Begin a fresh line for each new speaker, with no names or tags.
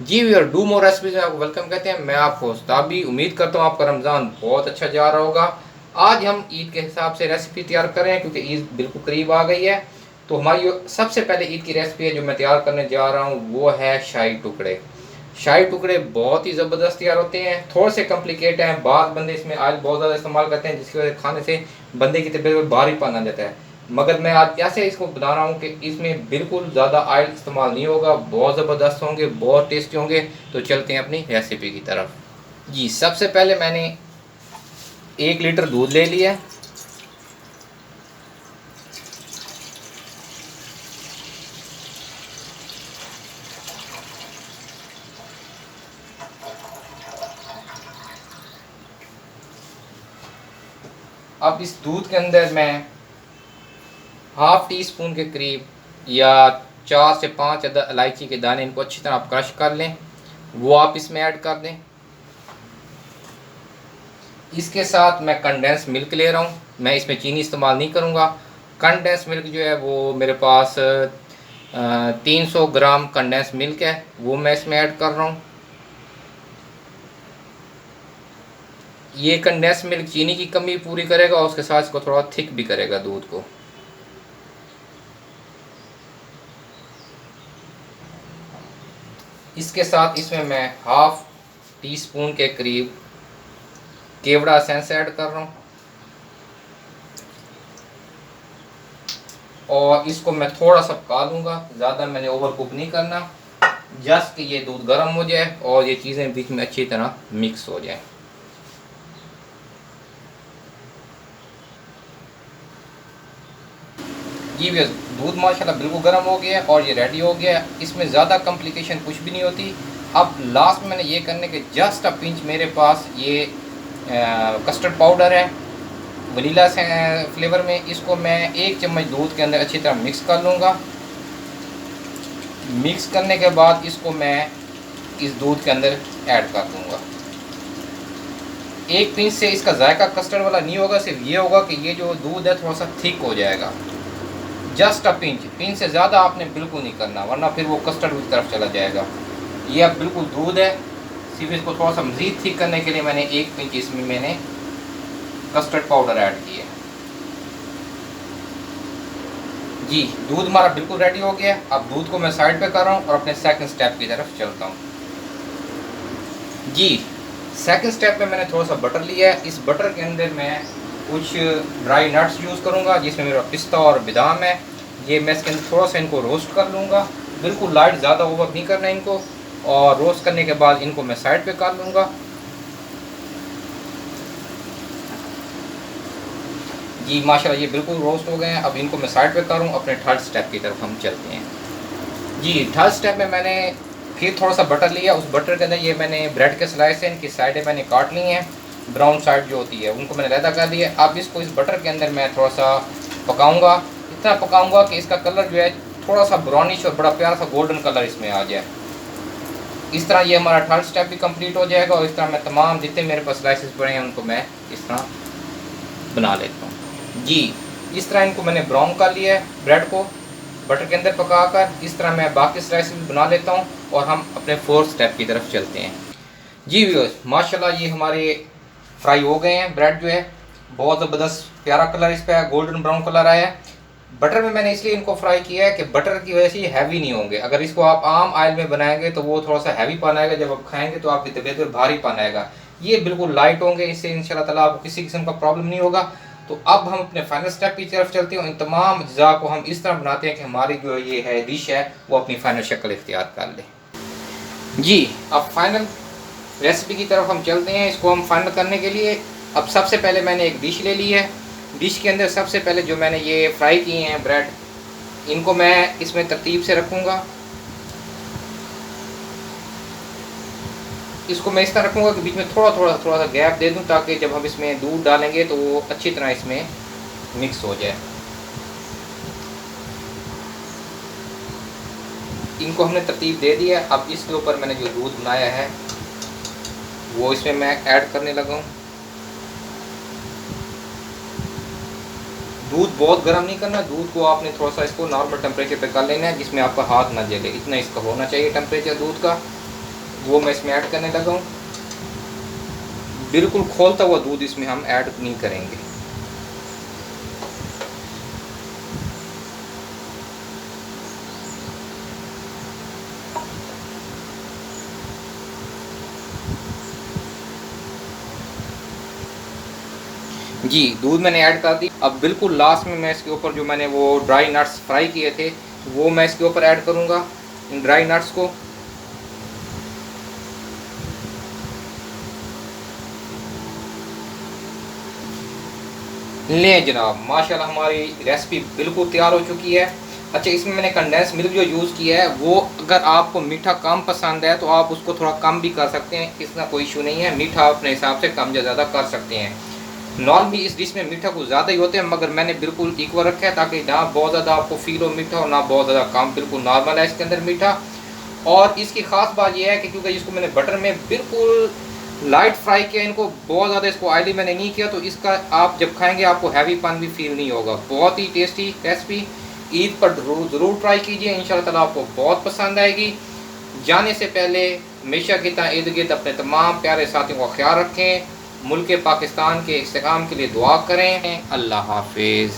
Ji viewer, do more recipes में आपको welcome कहते हैं। मैं आपको ताबी उम्मीद करता हूँ आपका रमज़ान बहुत अच्छा जा रहा होगा। आज हम ईद के हिसाब से रेसिपी तैयार कर रहे हैं क्योंकि ईद बिल्कुल करीब आ गई है। तो हमारी जो सबसे पहले ईद की रेसिपी है जो मैं तैयार करने जा रहा हूँ वो है शाही टुकड़े। शाही टुकड़े बहुत ही ज़बरदस्त तैयार होते हैं, थोड़े से कॉम्प्लिकेट हैं। बाद बंदे इसमें ऑयल बहुत ज़्यादा इस्तेमाल करते हैं जिसकी वजह से खाने से बंदे की तबीयत में भारीपन आ जाता है। मगर मैं आज कैसे इसको बना रहा हूँ कि इसमें बिल्कुल ज़्यादा ऑयल इस्तेमाल नहीं होगा, बहुत ज़बरदस्त होंगे, बहुत टेस्टी होंगे। तो चलते हैं अपनी रेसिपी की तरफ। जी, सबसे पहले मैंने 1 लीटर दूध ले लिया। अब इस दूध के अंदर मैं हाफ टी स्पून के करीब या 4 से 5 अदद इलायची के दाने, इनको अच्छी तरह आप क्रश कर लें, वो आप इसमें ऐड कर दें। इसके साथ मैं कंडेंस मिल्क ले रहा हूँ, मैं इसमें चीनी इस्तेमाल नहीं करूँगा। कंडेंस मिल्क जो है वो मेरे पास 300 ग्राम कंडेंस मिल्क है, वो मैं इसमें ऐड कर रहा हूँ। ये कंडेंस मिल्क चीनी की कमी पूरी करेगा और उसके साथ इसको थोड़ा थिक भी करेगा दूध को। इसके साथ इसमें मैं हाफ टी स्पून के करीब केवड़ा एसेंस ऐड कर रहा हूँ और इसको मैं थोड़ा सा पका लूँगा, ज़्यादा मैंने ओवर कुक नहीं करना, जस्ट कि ये दूध गर्म हो जाए और ये चीज़ें बीच में अच्छी तरह मिक्स हो जाए। जी भैया, दूध माशाल्लाह बिल्कुल गर्म हो गया है और ये रेडी हो गया है। इसमें ज़्यादा कॉम्प्लिकेशन कुछ भी नहीं होती। अब लास्ट में मैंने ये करने के जस्ट अ पिंच मेरे पास ये कस्टर्ड पाउडर है वनीला से फ्लेवर में, इसको मैं 1 चम्मच दूध के अंदर अच्छी तरह मिक्स कर लूँगा। मिक्स करने के बाद इसको मैं इस दूध के अंदर ऐड कर दूँगा। एक पिंच से इसका जायका कस्टर्ड वाला नहीं होगा, सिर्फ ये होगा कि ये जो दूध है थोड़ा सा थिक हो जाएगा। जस्ट अ पिंच, पिंच से ज़्यादा आपने बिल्कुल नहीं करना वरना फिर वो कस्टर्ड की तरफ चला जाएगा। ये अब बिल्कुल दूध है, सिर्फ इसको थोड़ा सा मज़ीद थिक करने के लिए मैंने 1 पिंच इसमें मैंने कस्टर्ड पाउडर ऐड किया। जी, दूध हमारा बिल्कुल रेडी हो गया। अब दूध को मैं साइड पे कर रहा हूँ और अपने सेकंड स्टेप की तरफ चलता हूँ। जी, सेकंड स्टेप में मैंने थोड़ा सा बटर लिया है। इस बटर के अंदर मैं कुछ ड्राई नट्स यूज़ करूँगा जिसमें मेरा पिस्ता और बादाम है। ये मैं इसके अंदर थोड़ा सा इनको रोस्ट कर लूँगा, बिल्कुल लाइट, ज़्यादा ओवर नहीं करना इनको। और रोस्ट करने के बाद इनको मैं साइड पे कर लूँगा। जी माशाल्लाह, ये बिल्कुल रोस्ट हो गए हैं। अब इनको मैं साइड पे करूँ, अपने थर्ड स्टेप की तरफ हम चलते हैं। जी, थर्ड स्टेप में मैंने फिर थोड़ा सा बटर लिया। उस बटर के अंदर ये मैंने ब्रेड के स्लाइस हैं, इनकी साइडें मैंने काट ली हैं, ब्राउन साइड जो होती है उनको मैंने लैदा कर दिया। अब इसको इस बटर के अंदर मैं थोड़ा सा पकाऊंगा, इतना पकाऊंगा कि इसका कलर जो है थोड़ा सा ब्राउनिश और बड़ा प्यारा सा गोल्डन कलर इसमें आ जाए। इस तरह ये हमारा थर्ड स्टेप भी कंप्लीट हो जाएगा और इस तरह मैं तमाम जितने मेरे पास स्लाइसेस पड़े हैं उनको मैं इस तरह बना लेता हूँ। जी, इस तरह इनको मैंने ब्राउन कर लिया है ब्रेड को बटर के अंदर पकाकर। इस तरह मैं बाकी स्लाइस भी बना लेता हूँ और हम अपने फोर्थ स्टेप की तरफ चलते हैं। जी व्यूअर्स, माशाल्लाह ये हमारे फ्राई हो गए हैं। ब्रेड जो है बहुत ज़बरदस्त प्यारा कलर इस पर गोल्डन ब्राउन कलर आया है। बटर में मैंने इसलिए इनको फ्राई किया है कि बटर की वजह से ये हैवी नहीं होंगे। अगर इसको आप आम ऑयल में बनाएंगे तो वो थोड़ा सा हैवी पान आएगा, जब आप खाएंगे तो आपकी तबीयत में भारी पान आएगा। ये बिल्कुल लाइट होंगे, इससे इंशाल्लाह ताला आपको किसी किस्म का प्रॉब्लम नहीं होगा। तो अब हम अपने फाइनल स्टेप की तरफ चलते हैं। इन तमाम अज्जा को हम इस तरह बनाते हैं कि हमारी जो ये है डिश है वो अपनी फाइनल शक्ल इख्तियार कर ले। जी, अब फाइनल रेसिपी की तरफ हम चलते हैं। इसको हम फाइनल करने के लिए अब सबसे पहले मैंने एक डिश ले ली है। डिश के अंदर सबसे पहले जो मैंने ये फ्राई किए हैं ब्रेड, इनको मैं इसमें तरतीब से रखूँगा। इसको मैं इस तरह रखूँगा कि बीच में थोड़ा सा गैप दे दूँ ताकि जब हम इसमें दूध डालेंगे तो वो अच्छी तरह इसमें मिक्स हो जाए। इनको हमने तरतीब दे दिया। अब इसके ऊपर मैंने जो दूध बनाया है वो इसमें मैं ऐड करने लगा हूँ। दूध बहुत गर्म नहीं करना, दूध को आपने थोड़ा सा इसको नॉर्मल टेम्परेचर पे कर लेना है जिसमें आपका हाथ ना जले, इतना इसका होना चाहिए टेम्परेचर दूध का। वो मैं इसमें ऐड करने लगा हूँ। बिल्कुल खोलता हुआ दूध इसमें हम ऐड नहीं करेंगे। जी, दूध मैंने ऐड कर दी। अब बिल्कुल लास्ट में मैं इसके ऊपर जो मैंने वो ड्राई नट्स फ्राई किए थे वो मैं इसके ऊपर ऐड करूँगा, इन ड्राई नट्स को। लें जनाब, माशाल्लाह हमारी रेसिपी बिल्कुल तैयार हो चुकी है। अच्छा, इसमें मैंने कंडेंस मिल्क जो यूज़ किया है वो अगर आपको मीठा कम पसंद है तो आप उसको थोड़ा कम भी कर सकते हैं, इसका कोई इशू नहीं है। मीठा अपने हिसाब से कम या ज़्यादा कर सकते हैं। नॉर्मली इस डिश में मीठा कुछ ज़्यादा ही होते हैं, मगर मैंने बिल्कुल इक्वल रखा है ताकि ना बहुत ज़्यादा आपको फील हो मीठा और ना बहुत ज़्यादा कम, बिल्कुल नॉर्मल है इसके अंदर मीठा। और इसकी ख़ास बात यह है कि क्योंकि इसको मैंने बटर में बिल्कुल लाइट फ्राई किया, इनको बहुत ज़्यादा इसको ऑयली मैंने नहीं किया, तो इसका आप जब खाएंगे आपको हैवीपन भी फील नहीं होगा। बहुत ही टेस्टी रेसिपी, ईद पर ज़रूर ट्राई कीजिए, इंशाल्लाह ताला आपको बहुत पसंद आएगी। जाने से पहले हमेशा की तरह इर्द गिर्द अपने तमाम प्यारे साथियों का ख्याल रखें। मुल्क पाकिस्तान के इस्तेकाम के लिए दुआ करें। अल्लाह हाफिज़।